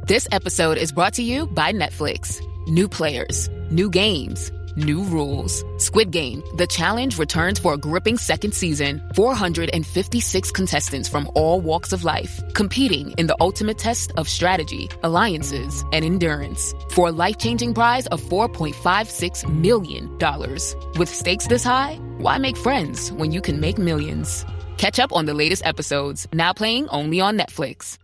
This episode is brought to you by Netflix. New players, new games, new rules. Squid Game, The Challenge returns for a gripping second season. 456 contestants from all walks of life, competing in the ultimate test of strategy, alliances, and endurance. For a life-changing prize of $4.56 million. With stakes this high, why make friends when you can make millions? Catch up on the latest episodes, now playing only on Netflix.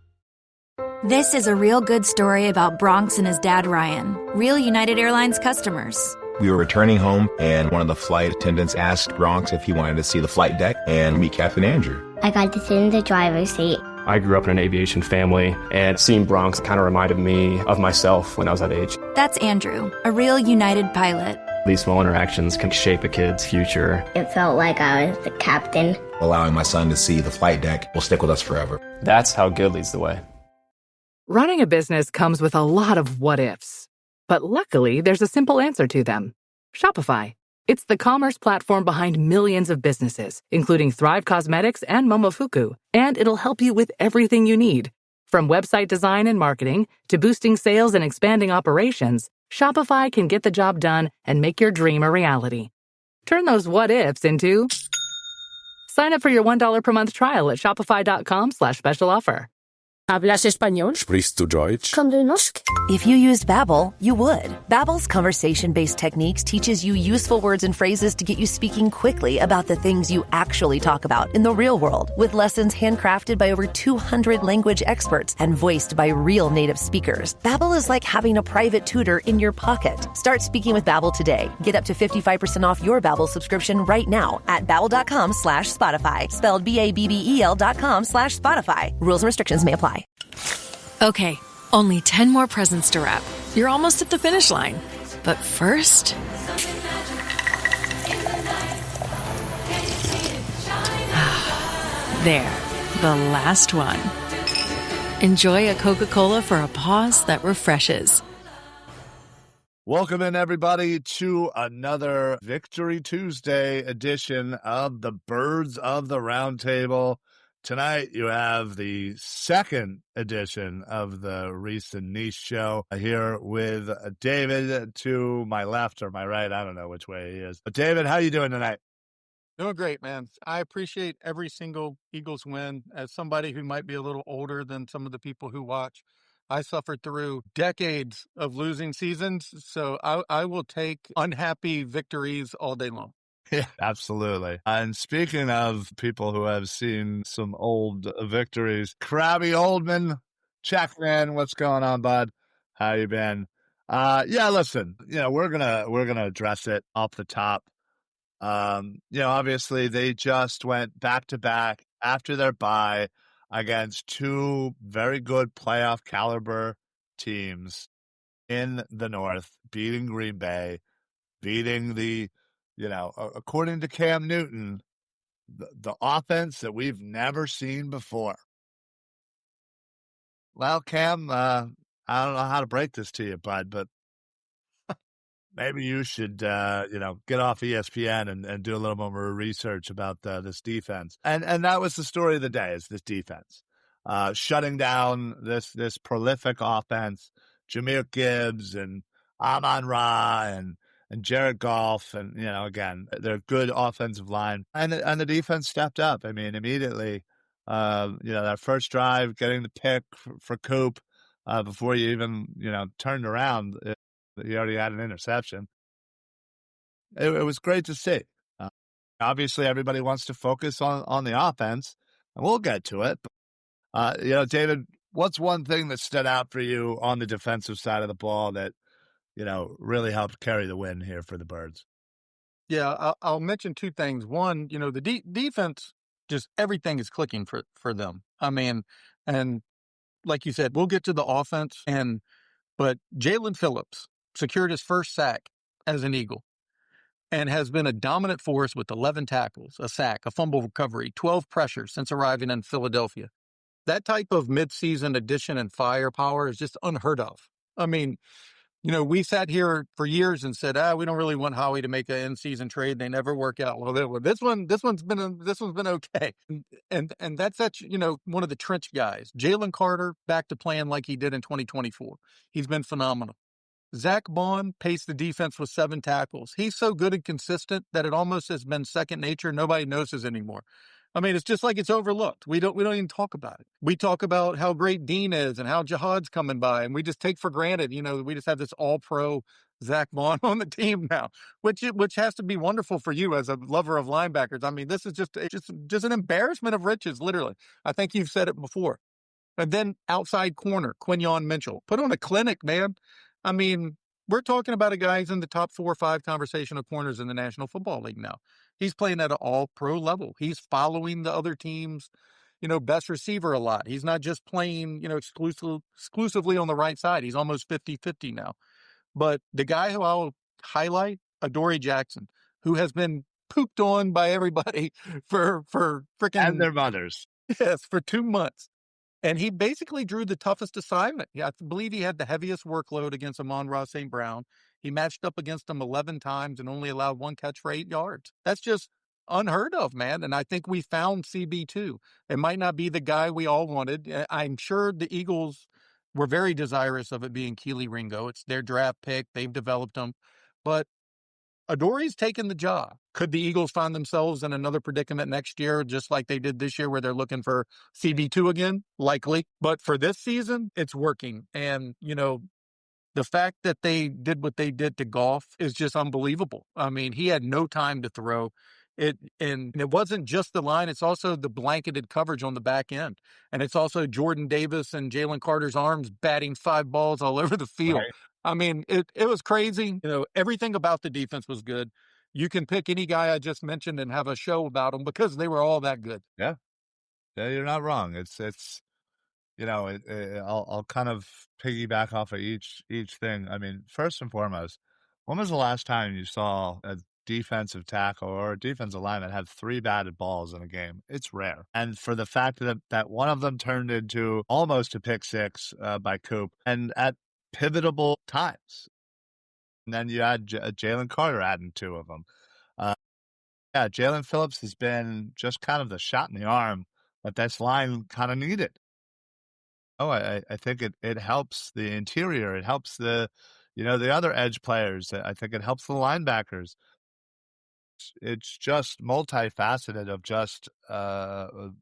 This is a real good story about Bronx and his dad, Ryan. Real United Airlines customers. We were returning home, and one of the flight attendants asked Bronx if he wanted to see the flight deck and meet Captain Andrew. I got to sit in the driver's seat. I grew up in an aviation family, and seeing Bronx kind of reminded me of myself when I was that age. That's Andrew, a real United pilot. These small interactions can shape a kid's future. It felt like I was the captain. Allowing my son to see the flight deck will stick with us forever. That's how good leads the way. Running a business comes with a lot of what-ifs. But luckily, there's a simple answer to them. Shopify. It's the commerce platform behind millions of businesses, including Thrive Cosmetics and Momofuku. And it'll help you with everything you need. From website design and marketing to boosting sales and expanding operations, Shopify can get the job done and make your dream a reality. Turn those what-ifs into... Sign up for your $1 per month trial at shopify.com/special offer. ¿Hablas español? Sprichst du Deutsch? Kan du norsk? If you used Babbel, you would. Babbel's conversation-based techniques teaches you useful words and phrases to get you speaking quickly about the things you actually talk about in the real world, with lessons handcrafted by over 200 language experts and voiced by real native speakers. Babbel is like having a private tutor in your pocket. Start speaking with Babbel today. Get up to 55% off your Babbel subscription right now at babbel.com/Spotify. Spelled BABBEL.com/Spotify. Rules and restrictions may apply. Okay, only 10 more presents to wrap. You're almost at the finish line. But first... there, the last one. Enjoy a Coca-Cola for a pause that refreshes. Welcome in, everybody, to another Victory Tuesday edition of the Birds of the Round Table. Tonight, you have the second edition of the Reese and Niche show here with David to my left or my right. I don't know which way he is. But David, how you doing tonight? Doing great, man. I appreciate every single Eagles win. As somebody who might be a little older than some of the people who watch, I suffered through decades of losing seasons, so I will take unhappy victories all day long. Yeah, absolutely. And speaking of people who have seen some old victories, Krabby Oldman, Checkman, what's going on, bud? How you been? Yeah, listen, we're gonna address it off the top. Obviously they just went back to back after their bye against two very good playoff caliber teams in the North, beating Green Bay, beating the according to Cam Newton, the offense that we've never seen before. Well, Cam, I don't know how to break this to you, bud, but maybe you should, get off ESPN and do a little more research about this defense. And that was the story of the day, is this defense. Shutting down this prolific offense, Jahmyr Gibbs and Amon-Ra and Jared Goff, and, again, they're good offensive line. And the defense stepped up. I mean, immediately, that first drive, getting the pick for Coop before you even, turned around, he already had an interception. It was great to see. Obviously, everybody wants to focus on the offense, and we'll get to it. But, David, what's one thing that stood out for you on the defensive side of the ball that, really helped carry the win here for the Birds? Yeah, I'll mention two things. One, the defense, just everything is clicking for them. I mean, and like you said, we'll get to the offense, but Jalen Phillips secured his first sack as an Eagle and has been a dominant force with 11 tackles, a sack, a fumble recovery, 12 pressures since arriving in Philadelphia. That type of midseason addition and firepower is just unheard of. I mean, We sat here for years and said, we don't really want Howie to make an in-season trade. They never work out. Well, this one's been okay. And that's one of the trench guys. Jalen Carter back to playing like he did in 2024. He's been phenomenal. Zach Bond paced the defense with 7 tackles. He's so good and consistent that it almost has been second nature. Nobody notices anymore. I mean, it's just like it's overlooked. We don't even talk about it. We talk about how great Dean is and how Jihad's coming by, and we just take for granted, we just have this all-pro Zach Bond on the team now, which has to be wonderful for you as a lover of linebackers. I mean, this is just an embarrassment of riches, literally. I think you've said it before. And then outside corner, Quinyon Mitchell. Put on a clinic, man. I mean, we're talking about a guy who's in the top 4 or 5 conversation of corners in the National Football League now. He's playing at an all-pro level. He's following the other team's, best receiver a lot. He's not just playing, exclusively on the right side. He's almost 50-50 now. But the guy who I'll highlight, Adoree Jackson, who has been pooped on by everybody for freaking... And their mothers. Yes, for 2 months. And he basically drew the toughest assignment. Yeah, I believe he had the heaviest workload against Amon-Ra St. Brown. He matched up against him 11 times and only allowed 1 catch for 8 yards. That's just unheard of, man. And I think we found CB2. It might not be the guy we all wanted. I'm sure the Eagles were very desirous of it being Keely Ringo. It's their draft pick. They've developed him. But Adoree's taken the job. Could the Eagles find themselves in another predicament next year, just like they did this year, where they're looking for CB2 again? Likely. But for this season, it's working. And, the fact that they did what they did to Goff is just unbelievable. I mean, he had no time to throw. And it wasn't just the line, it's also the blanketed coverage on the back end. And it's also Jordan Davis and Jalen Carter's arms batting 5 balls all over the field. Right. I mean, it was crazy. Everything about the defense was good. You can pick any guy I just mentioned and have a show about them because they were all that good. Yeah. Yeah, you're not wrong. I'll kind of piggyback off of each thing. I mean, first and foremost, when was the last time you saw a defensive tackle or a defensive lineman have 3 batted balls in a game? It's rare. And for the fact that one of them turned into almost a pick 6 by Coop, and at pivotable times. And then you had Jalen Carter adding 2 of them. Jalen Phillips has been just kind of the shot in the arm that this line kind of needed. I think it helps the interior. It helps the other edge players. I think it helps the linebackers. It's just multifaceted of just, an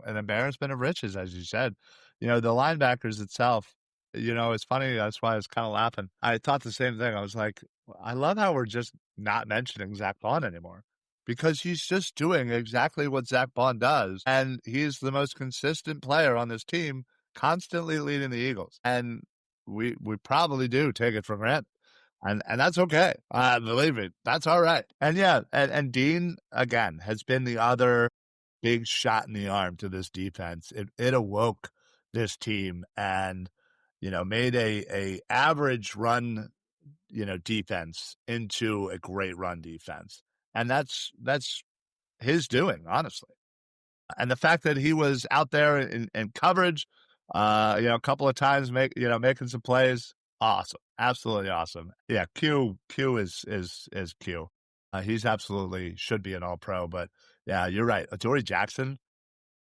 embarrassment of riches, as you said. The linebackers itself, it's funny. That's why I was kind of laughing. I thought the same thing. I was like, I love how we're just not mentioning Zach Bond anymore, because he's just doing exactly what Zach Bond does. And he's the most consistent player on this team, constantly leading the Eagles. And we probably do take it for granted. And that's okay. Believe me, that's all right. And yeah, and Dean, again, has been the other big shot in the arm to this defense. It awoke this team and, made a average run, defense into a great run defense. And that's his doing, honestly. And the fact that he was out there in coverage, a couple of times, making some plays, awesome, absolutely awesome. Yeah, Q is Q. He's absolutely should be an All-Pro. But yeah, you're right. Adoree Jackson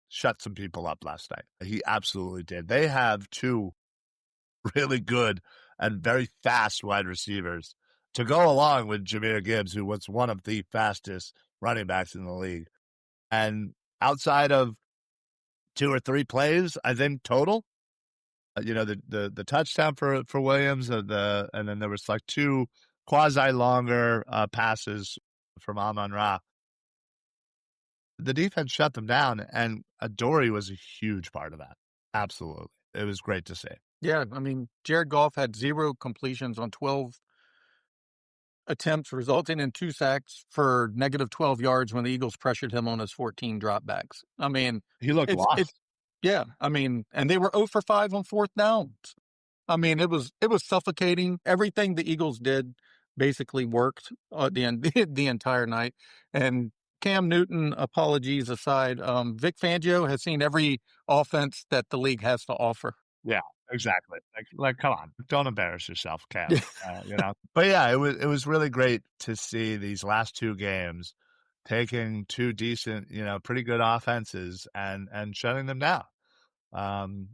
shut some people up last night. He absolutely did. They have 2 really good and very fast wide receivers to go along with Jahmyr Gibbs, who was one of the fastest running backs in the league. And outside of 2 or 3 plays, I think total, the touchdown for Williams, and then there was like 2 quasi longer passes from Amon-Ra. The defense shut them down, and Adoree was a huge part of that. Absolutely. It was great to see. Yeah, I mean, Jared Goff had 0 completions on 12 attempts, resulting in 2 sacks for negative 12 yards when the Eagles pressured him on his 14 dropbacks. I mean, he looked lost. Yeah, I mean, and they were 0 for 5 on 4th downs. I mean, it was suffocating. Everything the Eagles did basically worked the entire night. And Cam Newton, apologies aside, Vic Fangio has seen every offense that the league has to offer. Yeah, Exactly. Like, come on, don't embarrass yourself, Cam. But yeah, it was really great to see these last two games taking two decent, pretty good offenses and shutting them down. Um,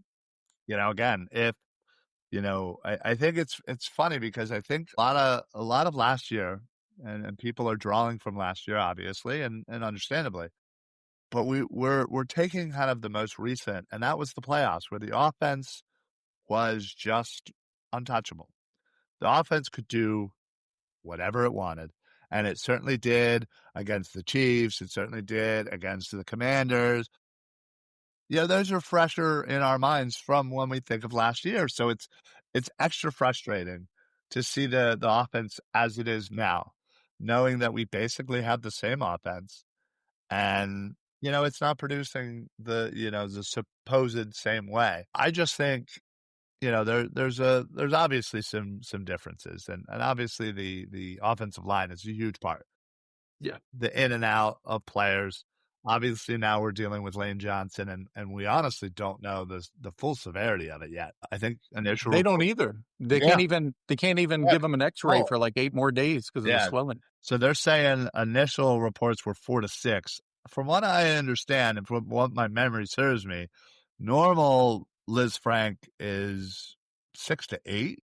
again, if I think it's funny because I think a lot of last year, and people are drawing from last year, obviously, and understandably. But we're taking kind of the most recent, and that was the playoffs, where the offense was just untouchable. The offense could do whatever it wanted, and it certainly did against the Chiefs. It certainly did against the Commanders. Those are fresher in our minds from when we think of last year. So it's extra frustrating to see the offense as it is now, knowing that we basically have the same offense, and it's not producing the supposed same way. I just think there's obviously some differences, and obviously the offensive line is a huge part. Yeah. The in and out of players. Obviously now we're dealing with Lane Johnson, and we honestly don't know the full severity of it yet. I think initial They don't either. They can't even give him an X-ray for like 8 more days because of the swelling. So they're saying initial reports were 4 to 6. From what I understand, and from what my memory serves me, normal Liz Frank is 6 to 8.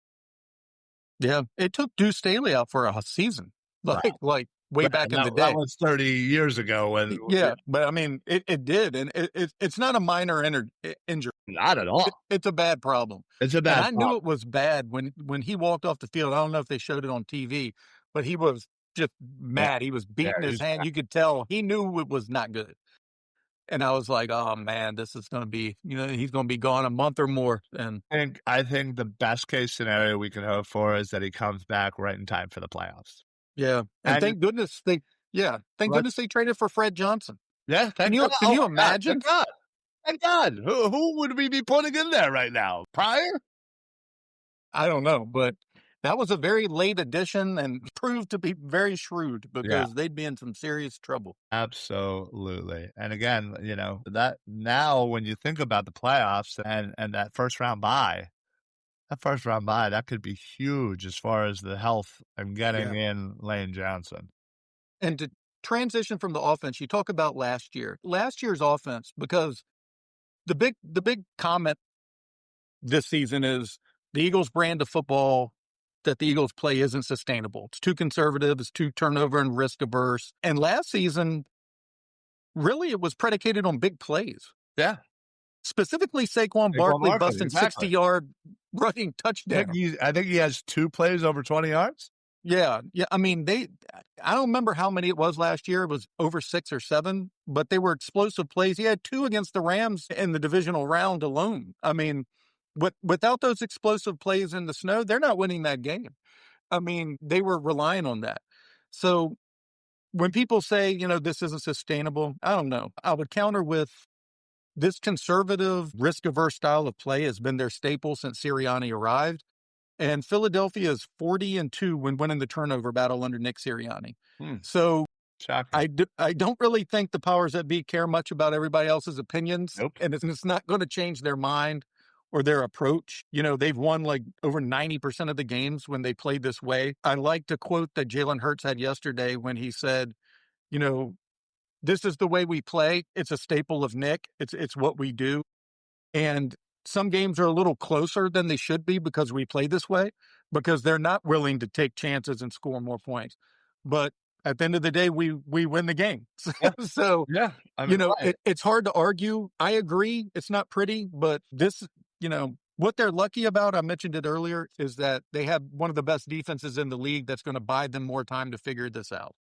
Yeah, it took Deuce Staley out for a season, like way back in the day. That was 30 years ago. But I mean, it did, and it's not a minor injury. Not at all. It's a bad problem. It's a bad. And I knew it was bad when he walked off the field. I don't know if they showed it on TV, but he was just mad. He was beating his hand. You could tell he knew it was not good. And I was like, oh man, this is going to be, he's going to be gone a month or more. And I think the best case scenario we can hope for is that he comes back right in time for the playoffs. Yeah. And thank goodness they traded for Fred Johnson. Yeah. Can you imagine? Thank God. Who would we be putting in there right now? Pryor? I don't know, but that was a very late addition and proved to be very shrewd because they'd be in some serious trouble. Absolutely. And again, that now when you think about the playoffs and that first round bye, that could be huge as far as the health and getting in Lane Johnson. And to transition from the offense, you talk about last year's offense, because the big comment this season is the Eagles' brand of football that the Eagles play isn't sustainable. It's too conservative. It's too turnover and risk averse. And last season, really, it was predicated on big plays. Yeah. Specifically, Saquon Barkley busting 60-yard running touchdown. I think he has 2 plays over 20 yards. Yeah. I mean, I don't remember how many it was last year. It was over 6 or 7, but they were explosive plays. He had 2 against the Rams in the divisional round alone. I mean, without those explosive plays in the snow, they're not winning that game. I mean, they were relying on that. So when people say, this isn't sustainable, I don't know. I would counter with this conservative, risk-averse style of play has been their staple since Sirianni arrived. And Philadelphia is 40-2 when winning the turnover battle under Nick Sirianni. So I don't really think the powers that be care much about everybody else's opinions. Nope. And it's not going to change their mind or their approach. They've won like over 90% of the games when they played this way. I like to quote that Jalen Hurts had yesterday when he said, this is the way we play. It's a staple of Nick. It's what we do. And some games are a little closer than they should be because we play this way, because they're not willing to take chances and score more points. But at the end of the day, we win the game. So, I mean, it's hard to argue. I agree. It's not pretty, but this, what they're lucky about, I mentioned it earlier, is that they have one of the best defenses in the league that's going to buy them more time to figure this out.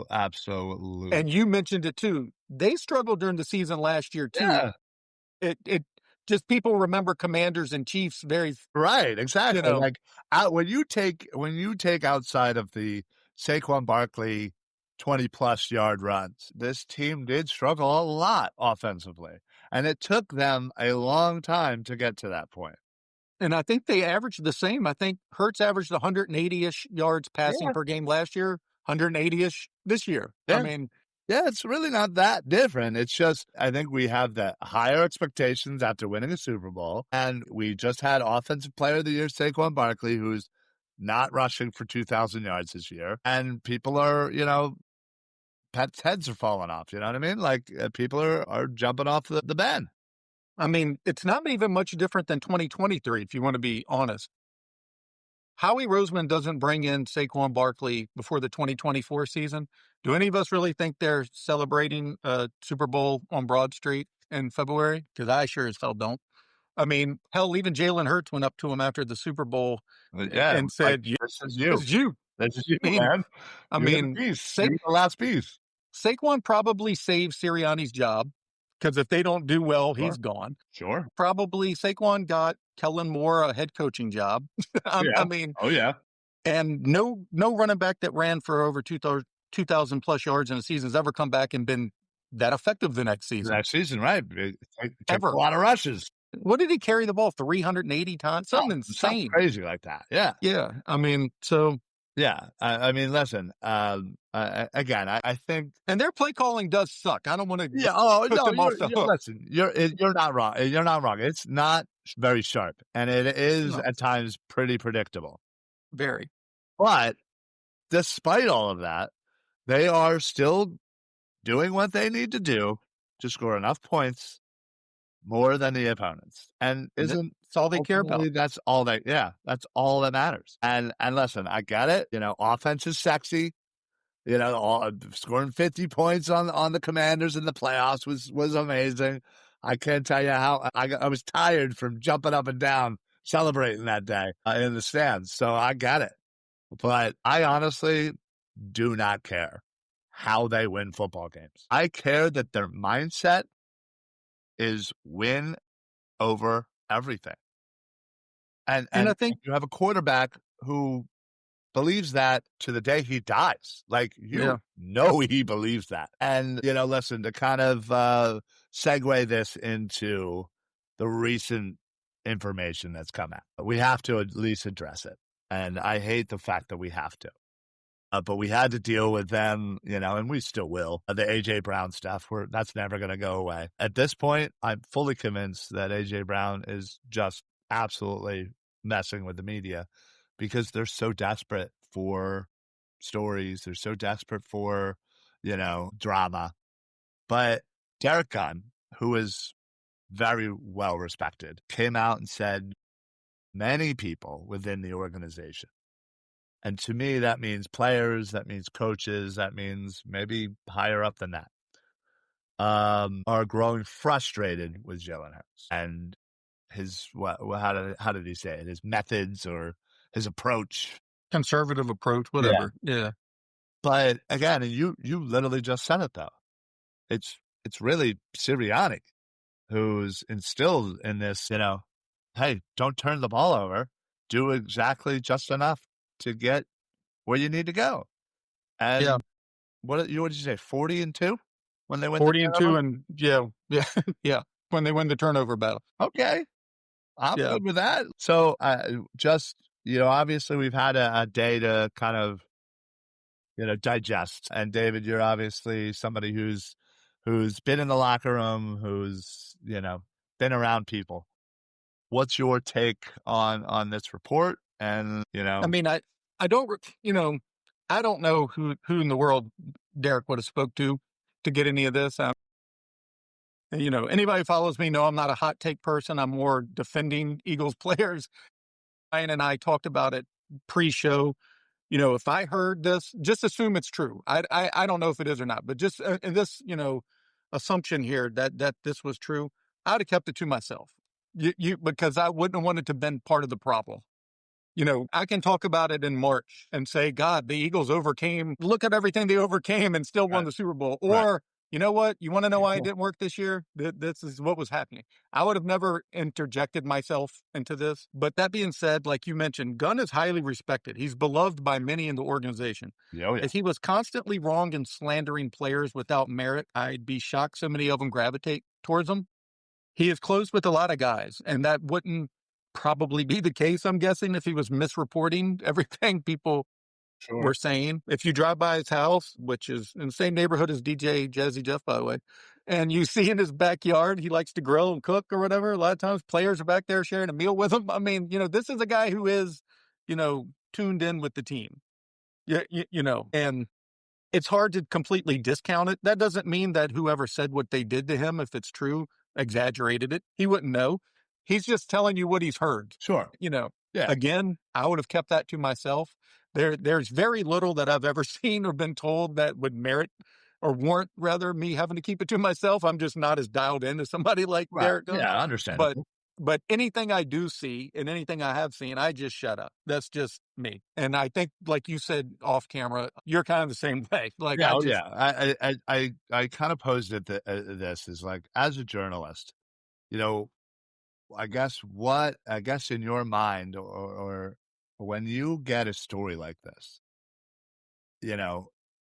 Absolutely. And you mentioned it too. They struggled during the season last year too. Yeah. It just, people remember Commanders and Chiefs very right. Exactly. Like when you take outside of the Saquon Barkley 20+ yard runs, this team did struggle a lot offensively, and it took them a long time to get to that point. And I think they averaged the same. I think Hurts averaged 180-ish yards passing per game last year, 180-ish this year. Yeah. I mean, Yeah, it's really not that different. It's just, I think we have the higher expectations after winning a Super Bowl. And we just had Offensive Player of the Year, Saquon Barkley, who's not rushing for 2,000 yards this year. And people are, pets' heads are falling off. You know what I mean? Like people are jumping off the bed. I mean, it's not even much different than 2023, if you want to be honest. Howie Roseman doesn't bring in Saquon Barkley before the 2024 season. Do any of us really think they're celebrating a Super Bowl on Broad Street in February? Because I sure as hell don't. I mean, hell, even Jalen Hurts went up to him after the Super Bowl and said, "This is you. This is you. This is you, man. You're the last piece." Saquon probably saved Sirianni's job because if they don't do well, he's gone. Sure. Probably Saquon got Kellen Moore a head coaching job. I mean, and no running back that ran for over 2,000 plus yards in a season has ever come back and been that effective the next season. Next season, right? It took a lot of rushes. What did he carry the ball 380 times? Something insane, something crazy like that. Yeah, yeah. I mean, so. Yeah, I mean, listen. Again, I think, and their play calling does suck. I don't want to. Yeah. Oh no. Listen, you're not wrong. You're not wrong. It's not very sharp, and it is at times pretty predictable. Very. But despite all of that, they are still doing what they need to do to score enough points more than the opponents. And that's all they care about. That's all that's all that matters. And listen, I get it. Offense is sexy. Scoring 50 points on the Commanders in the playoffs was amazing. I can't tell you how I was tired from jumping up and down celebrating that day in the stands. So I get it. But I honestly do not care how they win football games. I care that their mindset is win over everything. And I think you have a quarterback who believes that to the day he dies. Like, know he believes that. And, listen, to kind of segue this into the recent information that's come out, we have to at least address it. And I hate the fact that we have to. But we had to deal with them, and we still will. The A.J. Brown stuff, that's never going to go away. At this point, I'm fully convinced that A.J. Brown is just absolutely messing with the media because they're so desperate for stories. They're so desperate for, drama. But Derek Gunn, who is very well respected, came out and said many people within the organization, and to me, that means players, that means coaches, that means maybe higher up than that, are growing frustrated with Jalen Hurts and his, how did he say it? His methods or his approach. Conservative approach, whatever. Yeah. But again, you literally just said it though. It's really Sirianni who's instilled in this, hey, don't turn the ball over. Do exactly just enough to get where you need to go. And what did you say? 40-2 when they went 40-2, and yeah. When they win the turnover battle. Okay, I'm good with that. So just obviously we've had a day to kind of digest. And David, you're obviously somebody who's been in the locker room, who's been around people. What's your take on this report? And I mean, I don't know who in the world Derek would have spoke to get any of this. Anybody who follows me know I'm not a hot take person. I'm more defending Eagles players. Ryan and I talked about it pre-show. If I heard this, just assume it's true. I don't know if it is or not, but just this, assumption here that this was true, I would have kept it to myself. Because I wouldn't have wanted to been part of the problem. I can talk about it in March and say, God, the Eagles overcame. Look at everything they overcame and still won the Super Bowl. Or, you know what? You want to know why it didn't work this year? This is what was happening. I would have never interjected myself into this. But that being said, like you mentioned, Gunn is highly respected. He's beloved by many in the organization. If he was constantly wrong in slandering players without merit, I'd be shocked so many of them gravitate towards him. He is close with a lot of guys, and that wouldn't probably be the case, I'm guessing, if he was misreporting everything people were saying. If you drive by his house, which is in the same neighborhood as DJ Jazzy Jeff, by the way, and you see in his backyard, he likes to grill and cook or whatever. A lot of times players are back there sharing a meal with him. I mean, this is a guy who is, tuned in with the team. Yeah, and it's hard to completely discount it. That doesn't mean that whoever said what they did to him, if it's true, exaggerated it. He wouldn't know. He's just telling you what he's heard. Sure. Yeah. Again, I would have kept that to myself. There's very little that I've ever seen or been told that would merit or warrant, rather, me having to keep it to myself. I'm just not as dialed in as somebody like Derek goes. Yeah, I understand. But anything I do see and anything I have seen, I just shut up. That's just me. And I think, like you said off camera, you're kind of the same way. Like, I kind of posed it this is like, as a journalist, I guess in your mind, or when you get a story like this,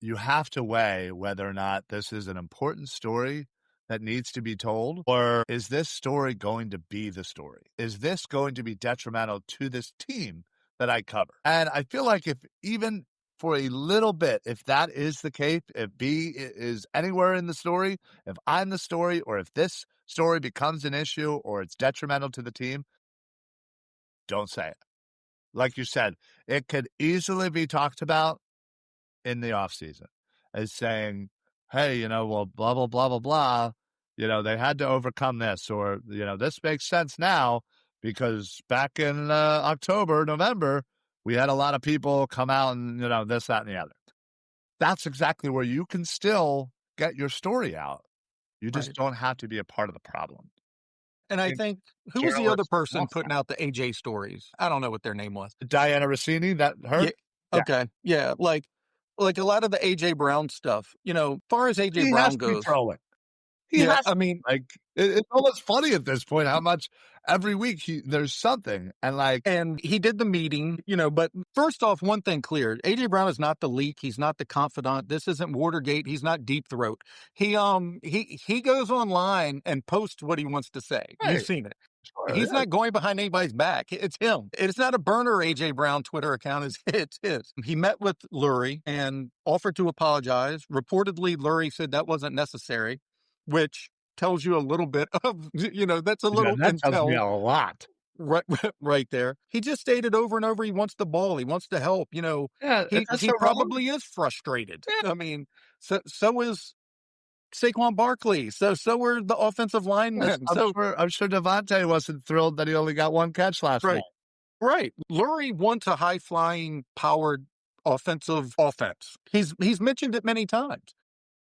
you have to weigh whether or not this is an important story that needs to be told, or is this story going to be the story? Is this going to be detrimental to this team that I cover? And I feel like if even for a little bit, if that is the case, if B is anywhere in the story, if I'm the story, or if this story becomes an issue or it's detrimental to the team, don't say it. Like you said, it could easily be talked about in the offseason as saying, hey, well, blah, blah, blah, blah, blah. They had to overcome this, or, this makes sense now because back in October, November, we had a lot of people come out and, this, that, and the other. That's exactly where you can still get your story out. You just don't have to be a part of the problem. And I think, who was the other person putting out the AJ stories? I don't know what their name was. Diana Rossini, that her? Yeah. Okay. Yeah. Like a lot of the AJ Brown stuff, far as AJ Brown goes. It's almost funny at this point how much every week there's something. And he did the meeting, but first off, one thing clear, AJ Brown is not the leak. He's not the confidant. This isn't Watergate. He's not Deep Throat. He goes online and posts what he wants to say. Right. You've seen it. Sure, he's not going behind anybody's back. It's him. It's not a burner AJ Brown Twitter account. It's his. He met with Lurie and offered to apologize. Reportedly, Lurie said that wasn't necessary, which tells you a little bit of, that's a little that intel. Tells me a lot. Right there. He just stated over and over he wants the ball. He wants to help. He probably is frustrated. Yeah. I mean, so is Saquon Barkley. So are the offensive linemen. I'm sure Devontae wasn't thrilled that he only got one catch last night. Right. Lurie wants a high-flying, powered offense. He's mentioned it many times.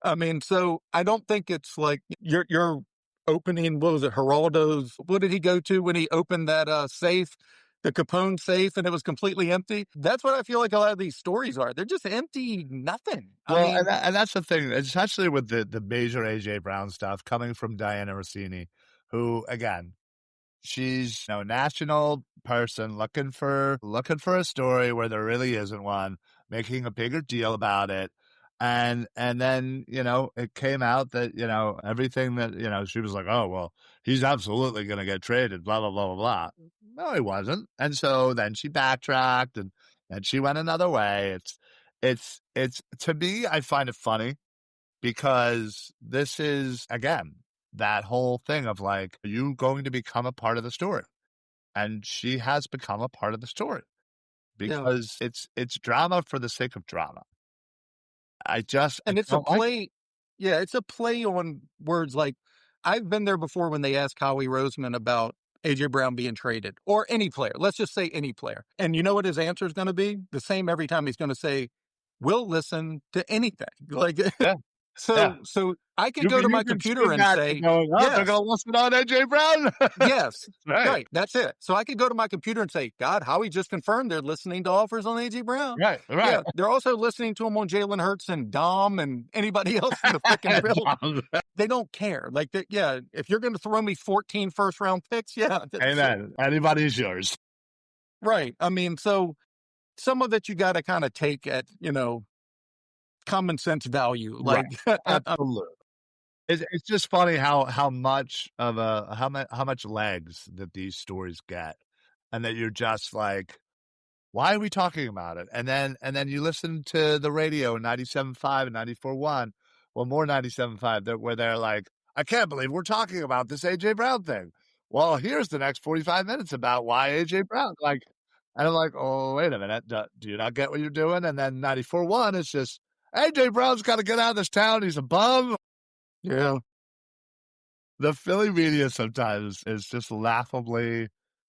I mean, so I don't think it's like you're opening, what was it, Geraldo's, what did he go to when he opened that safe, the Capone safe, and it was completely empty? That's what I feel like a lot of these stories are. They're just empty, nothing. Well, and that's the thing, especially with the major AJ Brown stuff coming from Diana Rossini, who, again, she's a national person looking for a story where there really isn't one, making a bigger deal about it. And then, it came out that, everything that, she was like, oh, well, he's absolutely going to get traded, blah, blah, blah, blah, blah. No, he wasn't. And so then she backtracked and she went another way. It's to me, I find it funny because this is, again, that whole thing of like, are you going to become a part of the story? And she has become a part of the story because it's drama for the sake of drama. It's a play. Yeah, it's a play on words. Like, I've been there before when they asked Howie Roseman about AJ Brown being traded or any player. Let's just say any player. And you know what his answer is going to be? The same every time. He's going to say, we'll listen to anything. Like, So I can go to my computer and say, they're going to listen on AJ Brown. Yes, right. That's it. So I could go to my computer and say, God, Howie just confirmed they're listening to offers on AJ Brown. Right. Yeah, they're also listening to him on Jalen Hurts and Dom and anybody else in the freaking field. They don't care. Like, if you're going to throw me 14 first-round picks, amen. Anybody's yours. Right. I mean, so some of it you got to kind of take at, common sense value. Like, absolutely. It's just funny how much legs that these stories get, and that you're just like, Why are we talking about it? And then you listen to the radio 97.5 and 94.1, well, more 97.5, where they're like, I can't believe we're talking about this A.J. Brown thing. Well, here's the next 45 minutes about why A.J. Brown. Like, and I'm like, oh, wait a minute. Do you not get what you're doing? And then 94.1 is just, A.J. Brown's got to get out of this town. He's a bum. Yeah. The Philly media sometimes is just laughably,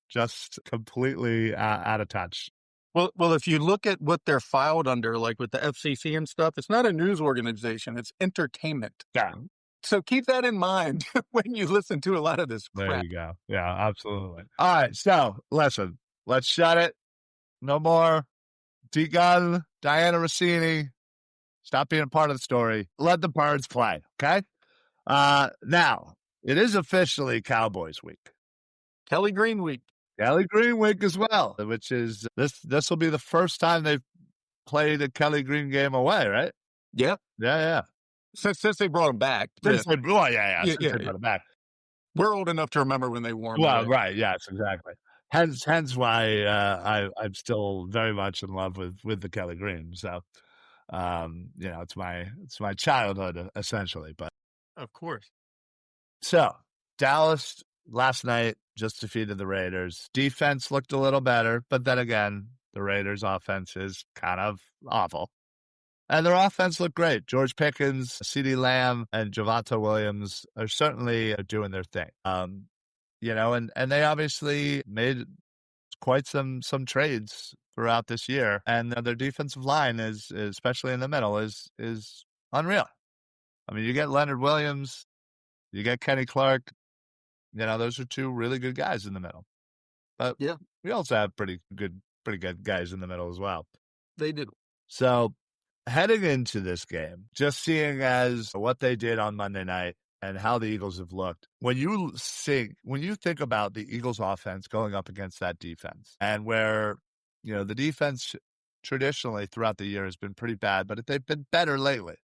just completely out of touch. Well, if you look at what they're filed under, like with the FCC and stuff, it's not a news organization, it's entertainment. Yeah. So keep that in mind when you listen to a lot of this crap. There you go. Yeah, absolutely. All right, so listen, let's shut it. No more D-Gun, Diana Rossini. Stop being a part of the story. Let the Birds play, okay? Now, it is officially Cowboys week. Kelly Green week. Kelly Green week as well, which is this will be the first time they've played a Kelly Green game away, right? Yeah. Yeah. Since they brought him back. Since they brought him back. We're old enough to remember when they wore him. Well, right, yes, exactly. Hence why I'm still very much in love with the Kelly Green. So, it's my childhood essentially. But of course. So Dallas last night just defeated the Raiders. Defense looked a little better, but then again, the Raiders' offense is kind of awful. And their offense looked great. George Pickens, CeeDee Lamb, and Javonte Williams are certainly doing their thing. And they obviously made quite some trades throughout this year. And their defensive line is especially in the middle, is unreal. I mean, you get Leonard Williams, you get Kenny Clark. Those are two really good guys in the middle. But yeah, we also have pretty good guys in the middle as well. They do. So heading into this game, just seeing as what they did on Monday night and how the Eagles have looked, when you think about the Eagles offense going up against that defense, and where, the defense traditionally throughout the year has been pretty bad, but they've been better lately.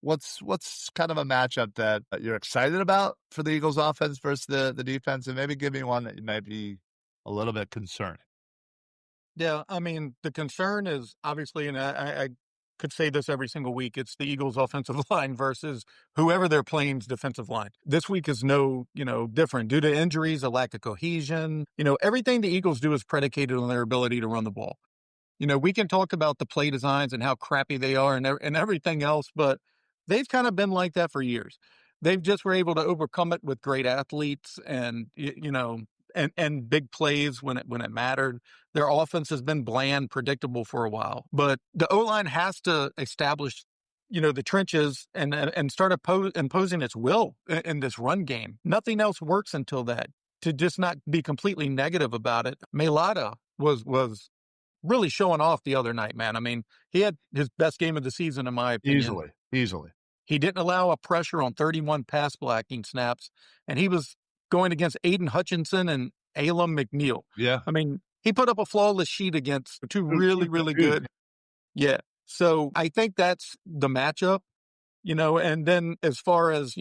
What's kind of a matchup that you're excited about for the Eagles offense versus the defense, and maybe give me one that might be a little bit concerning? Yeah, I mean, the concern is obviously, and I could say this every single week, it's the Eagles offensive line versus whoever they're playing's defensive line. This week is no, different. Due to injuries, a lack of cohesion, everything the Eagles do is predicated on their ability to run the ball. We can talk about the play designs and how crappy they are and everything else, but they've kind of been like that for years. They've just were able to overcome it with great athletes and, and big plays when it mattered. Their offense has been bland, predictable for a while. But the O-line has to establish, the trenches and start imposing its will in this run game. Nothing else works until that. To just not be completely negative about it. Mailata was really showing off the other night, man. I mean, he had his best game of the season, in my opinion. Easily. He didn't allow a pressure on 31 pass blocking snaps, and he was going against Aiden Hutchinson and Alem McNeil. Yeah. I mean, he put up a flawless sheet against two really, really good. Yeah. So I think that's the matchup, and then as far as,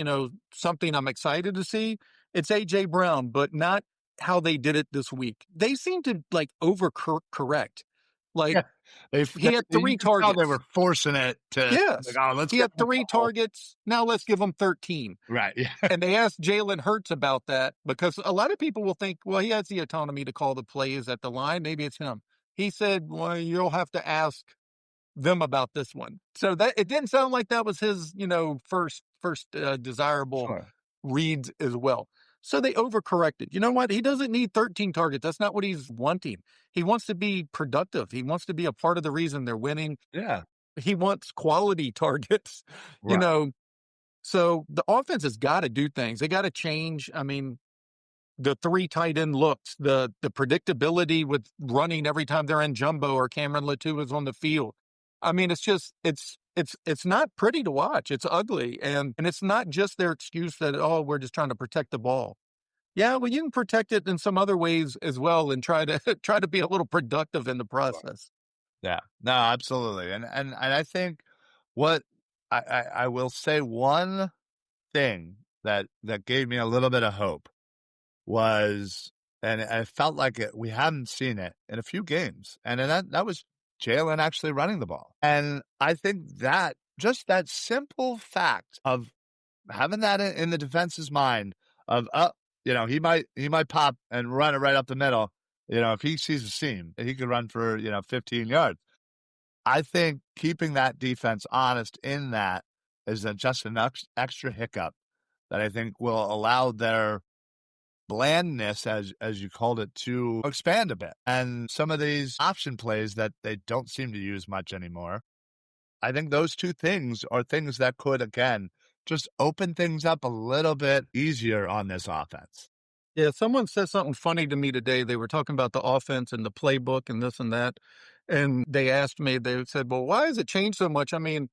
something I'm excited to see, it's A.J. Brown, but not how they did it this week. They seem to overcorrect. Like, yeah. He had 3 targets. They were forcing it to. Yes. Like, he had 3 targets. Now let's give him 13. Right. Yeah. And they asked Jalen Hurts about that because a lot of people will think, well, he has the autonomy to call the plays at the line. Maybe it's him. He said, well, you'll have to ask them about this one. So that it didn't sound like that was his, first desirable reads as well. So they overcorrected. You know what? He doesn't need 13 targets. That's not what he's wanting. He wants to be productive. He wants to be a part of the reason they're winning. Yeah. He wants quality targets, right. So the offense has got to do things. They got to change. I mean, the 3 tight end looks, the predictability with running every time they're in jumbo or Cameron Latou is on the field. I mean, it's just, it's not pretty to watch. It's ugly. And it's not just their excuse that, oh, we're just trying to protect the ball. Yeah, well, you can protect it in some other ways as well and try to be a little productive in the process. Yeah, no, absolutely. And I think what I will say, one thing that gave me a little bit of hope was And I felt like we hadn't seen it in a few games. And that was Jalen actually running the ball. And I think that just that simple fact of having that in the defense's mind of, he might pop and run it right up the middle. If he sees a seam, he could run for, 15 yards. I think keeping that defense honest in that is just an extra hiccup that I think will allow their blandness, as you called it, to expand a bit. And some of these option plays that they don't seem to use much anymore, I think those two things are things that could, again, just open things up a little bit easier on this offense. Yeah, someone said something funny to me today. They were talking about the offense and the playbook and this and that. And they asked me, they said, well, why has it changed so much? I mean,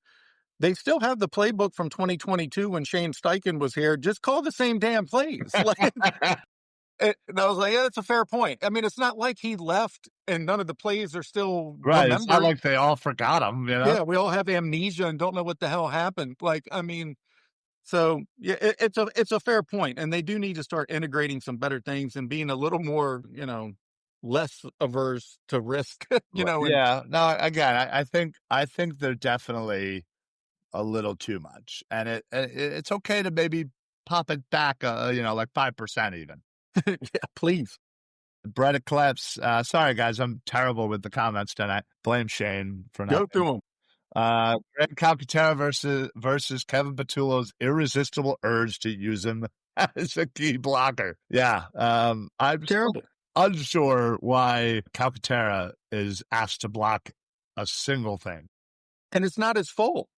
they still have the playbook from 2022 when Shane Steichen was here. Just call the same damn plays. And I was like, yeah, that's a fair point. I mean, it's not like he left and none of the plays are still right. It's not like they all forgot him. Yeah, we all have amnesia and don't know what the hell happened. So yeah, it's a fair point, and they do need to start integrating some better things and being a little more, less averse to risk. Yeah. No, again, I think they're definitely a little too much, and it's okay to maybe pop it back, like 5% even. Yeah, please. Brett Eclipse. Sorry guys, I'm terrible with the comments tonight. Blame Shane for not. Go through them. Greg Calcaterra versus Kevin Patullo's irresistible urge to use him as a key blocker. Yeah. I'm terrible. Unsure why Calcaterra is asked to block a single thing. And it's not his fault.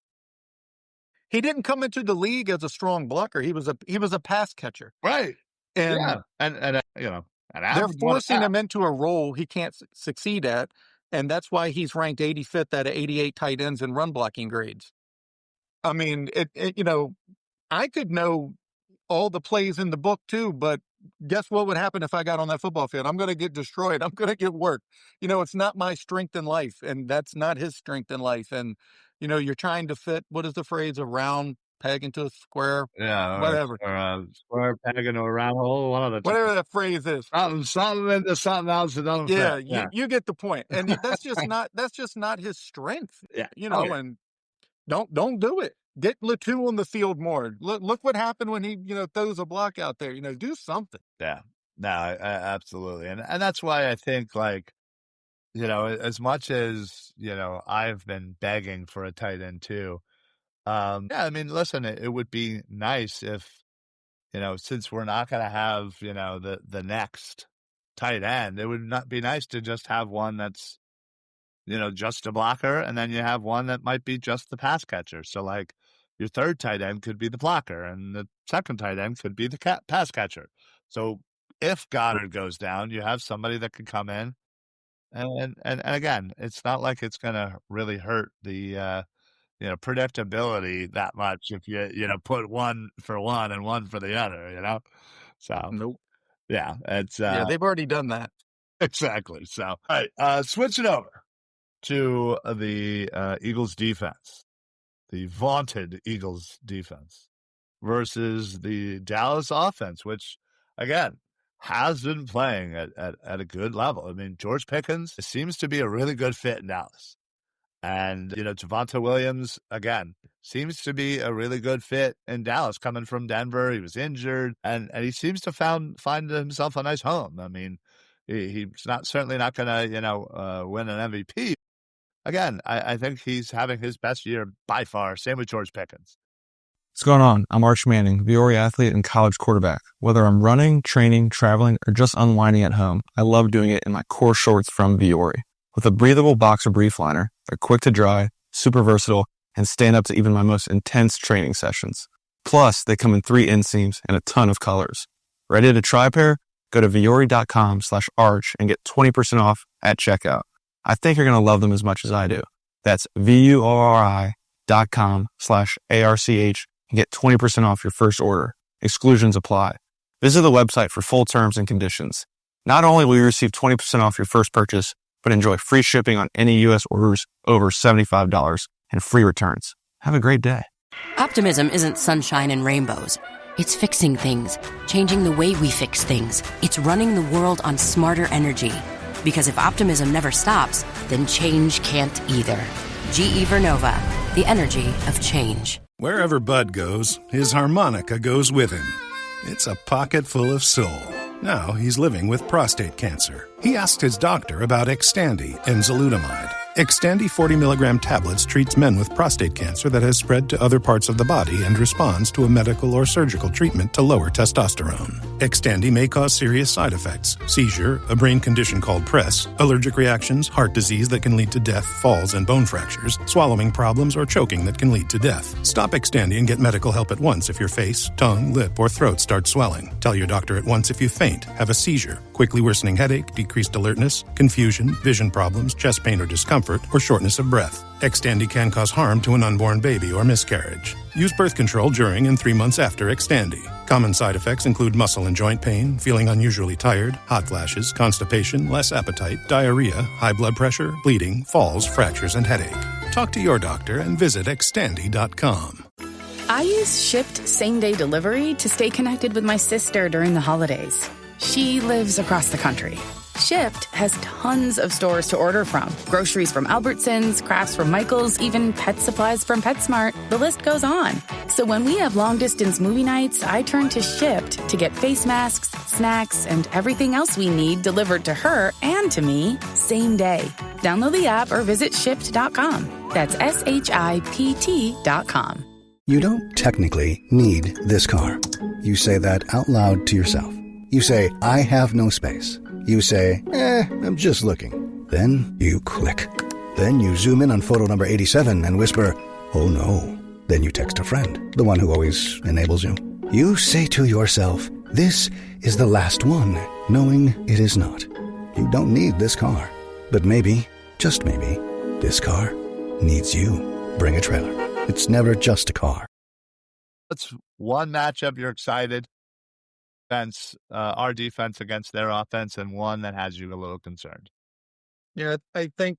He didn't come into the league as a strong blocker. He was a pass catcher. Right. And yeah. And they're forcing him into a role he can't succeed at. And that's why he's ranked 85th out of 88 tight ends in run blocking grades. I mean, I could know all the plays in the book too, but guess what would happen if I got on that football field? I'm going to get destroyed. I'm going to get worked. It's not my strength in life, and that's not his strength in life. And, you're trying to fit, what is the phrase, a round peg into a square? Yeah. Whatever. Or a square peg into a round hole. One of the whatever that phrase is. Something into something else that doesn't fit. Yeah. You get the point. And that's just not his strength. Yeah. And don't do it. Get Latu on the field more. Look what happened when he, throws a block out there. Do something. Yeah. No, absolutely. And that's why I think, as much as, I've been begging for a tight end too. Listen, it would be nice if, since we're not going to have, the next tight end, it would not be nice to just have one that's, just a blocker, and then you have one that might be just the pass catcher. So your third tight end could be the blocker, and the second tight end could be the pass catcher. So if Goddard goes down, you have somebody that can come in, and again, it's not like it's going to really hurt the predictability that much if you put one for one and one for the other. So nope. Yeah, it's they've already done that. Exactly. So all right, switch it over to the Eagles defense, the vaunted Eagles defense versus the Dallas offense, which again has been playing at a good level. I mean, George Pickens seems to be a really good fit in Dallas. And, Javonte Williams, again, seems to be a really good fit in Dallas, coming from Denver. He was injured, and he seems to find himself a nice home. I mean, he's certainly not going to, win an MVP. Again, I think he's having his best year by far. Same with George Pickens. What's going on? I'm Arch Manning, Viore athlete and college quarterback. Whether I'm running, training, traveling, or just unwinding at home, I love doing it in my core shorts from Viore. With a breathable boxer brief liner, they're quick to dry, super versatile, and stand up to even my most intense training sessions. Plus, they come in 3 inseams and a ton of colors. Ready to try a pair? Go to viore.com/arch and get 20% off at checkout. I think you're going to love them as much as I do. That's viore.com/ARCH and get 20% off your first order. Exclusions apply. Visit the website for full terms and conditions. Not only will you receive 20% off your first purchase, but enjoy free shipping on any U.S. orders over $75 and free returns. Have a great day. Optimism isn't sunshine and rainbows. It's fixing things, changing the way we fix things. It's running the world on smarter energy. Because if optimism never stops, then change can't either. GE Vernova, the energy of change. Wherever Bud goes, his harmonica goes with him. It's a pocket full of soul. Now he's living with prostate cancer. He asked his doctor about Xtandi enzalutamide. Xtandi 40 milligram tablets treats men with prostate cancer that has spread to other parts of the body and responds to a medical or surgical treatment to lower testosterone. Xtandi may cause serious side effects: seizure, a brain condition called PRESS, allergic reactions, heart disease that can lead to death, falls and bone fractures, swallowing problems, or choking that can lead to death. Stop Xtandi and get medical help at once if your face, tongue, lip, or throat start swelling. Tell your doctor at once if you faint, have a seizure, quickly worsening headache, decreased alertness, confusion, vision problems, chest pain or discomfort, or shortness of breath. Xtandi can cause harm to an unborn baby or miscarriage. Use birth control during and 3 months after Xtandi. Common side effects include muscle and joint pain, feeling unusually tired, hot flashes, constipation, less appetite, diarrhea, high blood pressure, bleeding, falls, fractures, and headache. Talk to your doctor and visit Xtandi.com. I use Shipt same-day delivery to stay connected with my sister during the holidays. She lives across the country. Shipt has tons of stores to order from. Groceries from Albertsons, crafts from Michael's, even pet supplies from PetSmart. The list goes on. So when we have long-distance movie nights, I turn to Shipt to get face masks, snacks, and everything else we need delivered to her and to me same day. Download the app or visit Shipt.com. That's SHIPT.com. You don't technically need this car. You say that out loud to yourself. You say, I have no space. You say, I'm just looking. Then you click. Then you zoom in on photo number 87 and whisper, oh no. Then you text a friend, the one who always enables you. You say to yourself, this is the last one, knowing it is not. You don't need this car. But maybe, just maybe, this car needs you. Bring a trailer. It's never just a car. What's one matchup you're excited? Our defense against their offense, and one that has you a little concerned. Yeah, I think,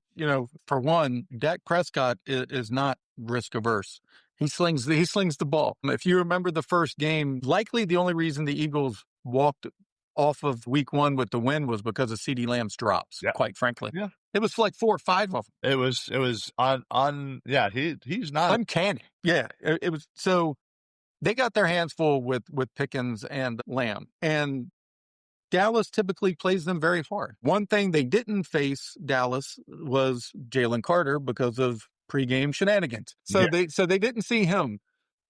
for one, Dak Prescott is not risk averse. He slings the ball. If you remember the first game, likely the only reason the Eagles walked off of week 1 with the win was because of CeeDee Lamb's drops, quite frankly. Yeah. It was like 4 or 5 of them. It was he's not uncanny. Yeah. It was so they got their hands full with Pickens and Lamb, and Dallas typically plays them very hard. One thing they didn't face Dallas was Jalen Carter because of pregame shenanigans. So they didn't see him.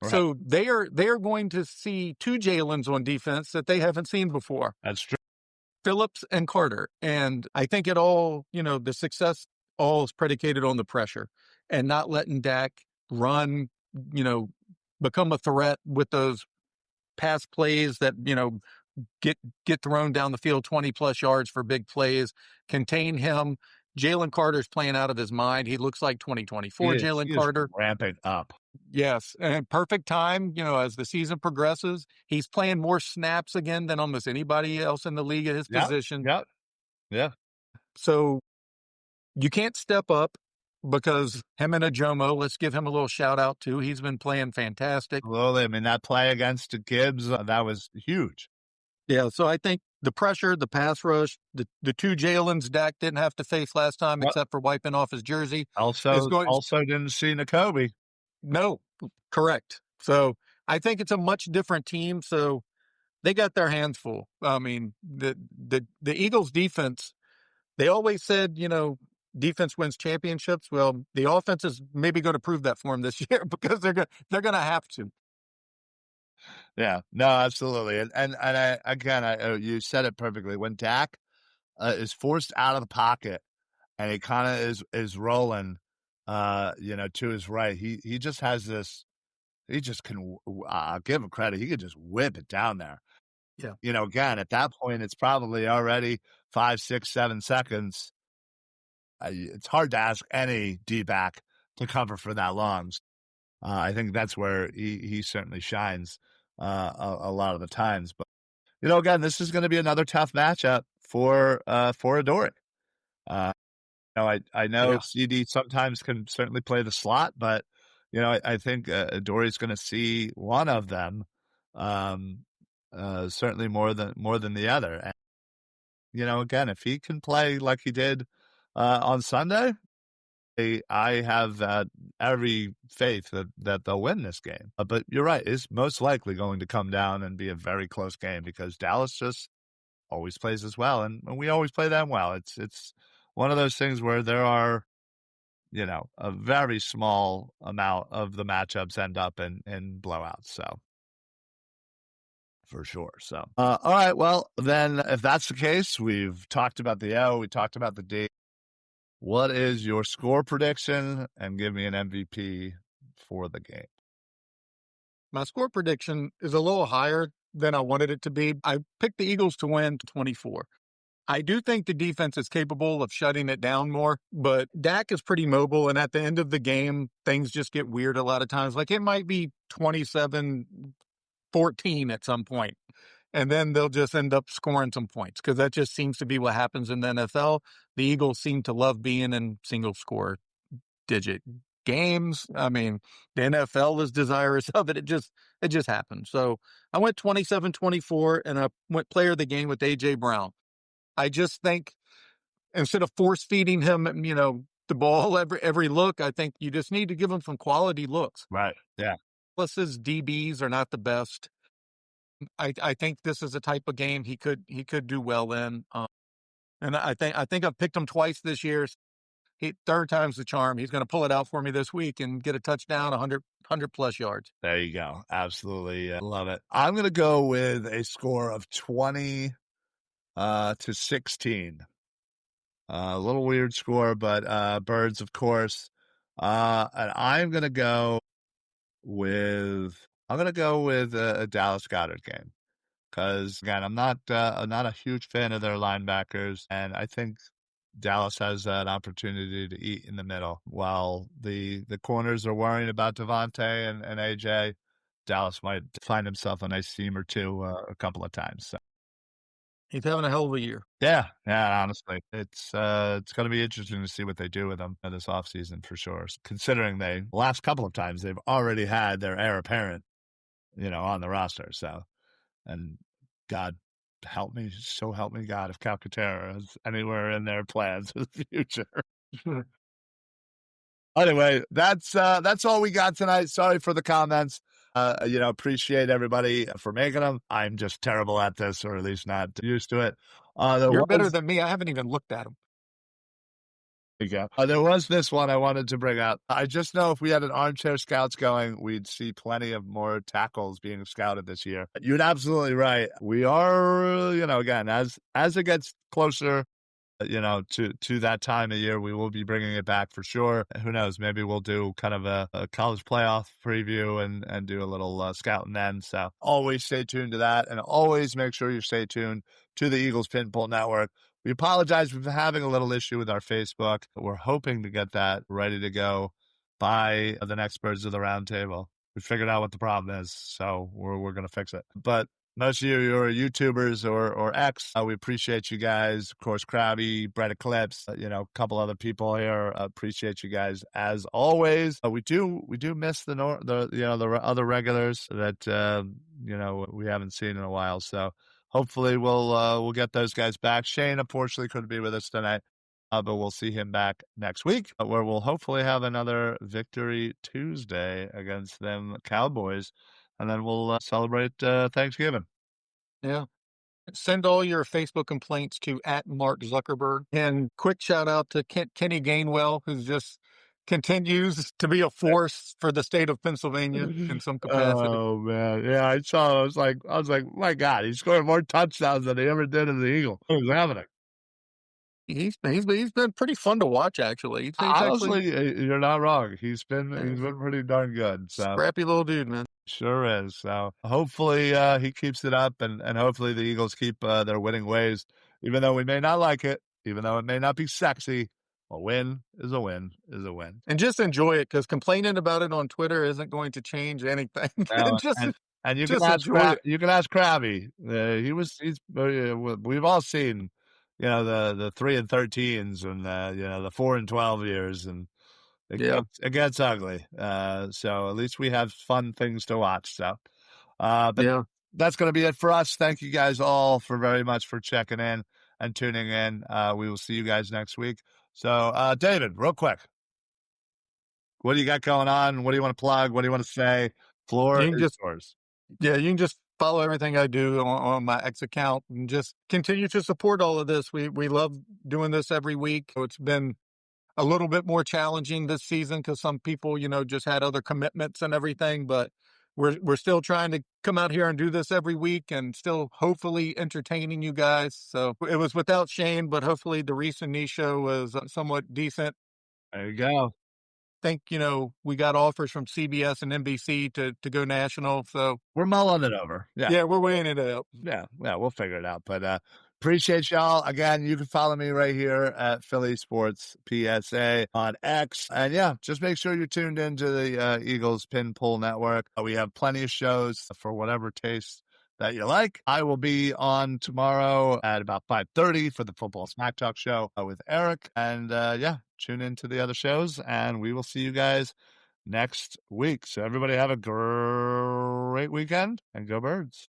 Right. So they are going to see 2 Jalens on defense that they haven't seen before. That's true. Phillips and Carter. And I think it all, the success all is predicated on the pressure and not letting Dak run, become a threat with those pass plays that, get thrown down the field 20 plus yards for big plays, contain him. Jalen Carter's playing out of his mind. He looks like 2024 Jalen Carter. Ramping up. Yes. And perfect time, as the season progresses. He's playing more snaps again than almost anybody else in the league at his position. Yep. Yeah. So you can't step up because him and Ajomo, let's give him a little shout out too. He's been playing fantastic. Well, I mean, that play against Gibbs, that was huge. Yeah, so I think the pressure, the pass rush, the 2 Jalens Dak didn't have to face last time except for wiping off his jersey. Also didn't see Nakobe. No, correct. So I think it's a much different team. So they got their hands full. I mean, the Eagles defense, they always said, defense wins championships. Well, the offense is maybe going to prove that for them this year because they're going to have to. Yeah, no, absolutely. And you said it perfectly. When Dak is forced out of the pocket and he kind of is rolling, to his right, he just has this, he just can, I'll give him credit. He could just whip it down there. Yeah. Again, at that point, it's probably already 5, 6, 7 seconds. It's hard to ask any D-back to cover for that long. I think that's where he certainly shines a lot of the times. But, again, this is going to be another tough matchup for Adoree. I know CD sometimes can certainly play the slot, but, I think Adoree's going to see one of them certainly more than the other. And, again, if he can play like he did on Sunday, I have every faith that they'll win this game. But you're right, it's most likely going to come down and be a very close game because Dallas just always plays as well, and we always play them well. It's one of those things where there are, a very small amount of the matchups end up in blowouts. So for sure. So all right, well then, if that's the case, we've talked about the L, we talked about the D. What is your score prediction? And give me an MVP for the game. My score prediction is a little higher than I wanted it to be. I picked the Eagles to win 24. I do think the defense is capable of shutting it down more, but Dak is pretty mobile, and at the end of the game, things just get weird a lot of times. Like, it might be 27-14 at some point, and then they'll just end up scoring some points because that just seems to be what happens in the NFL. The Eagles seem to love being in single-score digit games. I mean, the NFL is desirous of it. It just happens. So I went 27-24, and I went player of the game with A.J. Brown. I just think instead of force feeding him, the ball every look, I think you just need to give him some quality looks. Right. Yeah. Plus, his DBs are not the best. I think this is a type of game he could do well in. And I think I've picked him twice this year. Third time's the charm. He's going to pull it out for me this week and get a touchdown, 100 plus yards. There you go. Absolutely love it. I'm going to go with a score of 20 to 16. A little weird score, but Birds, of course. And I'm going to go with a Dallas Goedert game because, again, I'm not a huge fan of their linebackers, and I think Dallas has an opportunity to eat in the middle. While the corners are worrying about Devontae and AJ, Dallas might find himself a nice seam or two a couple of times. So. He's having a hell of a year. Yeah, honestly. It's going to be interesting to see what they do with him this offseason for sure, considering the last couple of times they've already had their heir apparent, on the roster. So, and God help me, so help me God, if Calcaterra is anywhere in their plans for the future. Anyway, that's all we got tonight. Sorry for the comments. Appreciate everybody for making them. I'm just terrible at this, or at least not used to it. You're better than me. I haven't even looked at them. There was this one I wanted to bring up. I just know if we had an armchair scouts going, we'd see plenty of more tackles being scouted this year. You're absolutely right. We are, again, as it gets closer, to that time of year, we will be bringing it back for sure. Who knows? Maybe we'll do kind of a college playoff preview and do a little scouting then. So always stay tuned to that, and always make sure you stay tuned to the Eagles Pinball Network. We apologize for having a little issue with our Facebook. We're hoping to get that ready to go by the next Birds of the Roundtable. We figured out what the problem is, so we're going to fix it. But most of you are YouTubers or X. We appreciate you guys. Of course, Krabby, Brett Eclipse, a couple other people here. Appreciate you guys as always. We do miss the other regulars that we haven't seen in a while. So hopefully we'll get those guys back. Shane, unfortunately, couldn't be with us tonight. But we'll see him back next week, where we'll hopefully have another Victory Tuesday against them Cowboys. And then we'll celebrate Thanksgiving. Yeah. Send all your Facebook complaints to @Mark Zuckerberg. And quick shout out to Kenny Gainwell, who just continues to be a force for the state of Pennsylvania in some capacity. Oh man, yeah, I saw. I was like, my God, he scored more touchdowns than he ever did as the Eagle. What was happening? He's been pretty fun to watch, actually. Honestly, you're not wrong. He's been pretty darn good. So. Scrappy little dude, man. Sure is. So hopefully he keeps it up, and hopefully the Eagles keep their winning ways. Even though we may not like it, even though it may not be sexy, a win is a win is a win. And just enjoy it, because complaining about it on Twitter isn't going to change anything. And you can ask Krabby. We've all seen, the 3-13s and the 4-12 years, and it gets ugly. So at least we have fun things to watch. So, But that's going to be it for us. Thank you guys all very much for checking in and tuning in. We will see you guys next week. So, David, real quick, what do you got going on? What do you want to plug? What do you want to say? Floor is yours. Yeah, you can just follow everything I do on my X account and just continue to support all of this. We love doing this every week. It's been a little bit more challenging this season because some people, just had other commitments and everything, but we're still trying to come out here and do this every week and still hopefully entertaining you guys. So it was without Shane, but hopefully the Reese and Nee show was somewhat decent. There you go. Think, we got offers from CBS and NBC to go national. So we're mulling it over. Yeah, we're weighing it out. Yeah, we'll figure it out. But appreciate y'all. Again, you can follow me right here at Philly Sports PSA on X. And just make sure you're tuned into the Eagles Pin Pull Network. We have plenty of shows for whatever taste that you like. I will be on tomorrow at about 5:30 for the Football Smack Talk show with Eric. And tune into the other shows, and we will see you guys next week. So everybody have a great weekend, and go Birds.